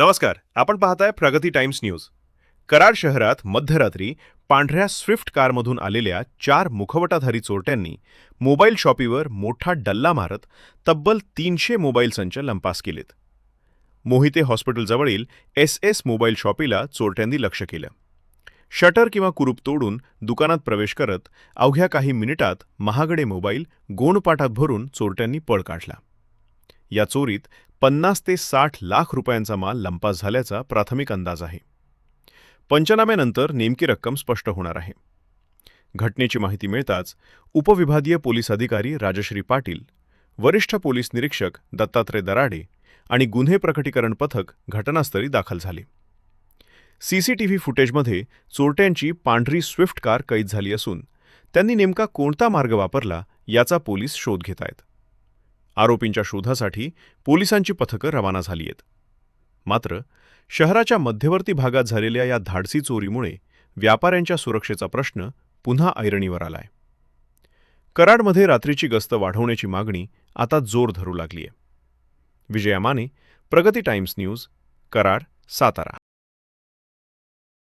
नमस्कार. आपण पाहताय प्रगती टाइम्स न्यूज. कराड शहरात मध्यरात्री पांढऱ्या स्विफ्ट कारमधून आलेल्या 4 मुखवटाधारी चोरट्यांनी मोबाईल शॉपीवर मोठा डल्ला मारत तब्बल 300 मोबाईल संच लंपास केलेत. मोहिते हॉस्पिटलजवळील एस मोबाईल शॉपीला चोरट्यांनी लक्ष केलं. शटर किंवा कुरूप तोडून दुकानात प्रवेश करत अवघ्या काही मिनिटात महागडे मोबाईल गोणपाटात भरून चोरट्यांनी पळ काढला. या चोरीत 50 ते 60 लाख रुपयांचा माल लंपास झाल्याचा प्राथमिक अंदाज आहे. पंचनाम्यानंतर नेमकी रक्कम स्पष्ट होणार आहे. घटनेची माहिती मिळताच उपविभागीय पोलीस अधिकारी राजश्री पाटील, वरिष्ठ पोलीस निरीक्षक दत्तात्रय दराडे आणि गुन्हे प्रकटीकरण पथक घटनास्थळी दाखल झाले. सीसीटीव्ही फुटेजमध्ये चोरट्यांची पांढरी स्विफ्ट कार कैद झाली असून त्यांनी नेमका कोणता मार्ग वापरला याचा पोलीस शोध घेत आहेत. आरोपींच्या शोधासाठी पोलिसांची पथकं रवाना झाली आहेत. मात्र शहराच्या मध्यवर्ती भागात झालेल्या या धाडसी चोरीमुळे व्यापाऱ्यांच्या सुरक्षेचा प्रश्न पुन्हा ऐरणीवर आलाय. कराडमध्ये रात्रीची गस्त वाढवण्याची मागणी आता जोर धरू लागलीय. विजया माने, प्रगती टाइम्स न्यूज, कराड, सातारा.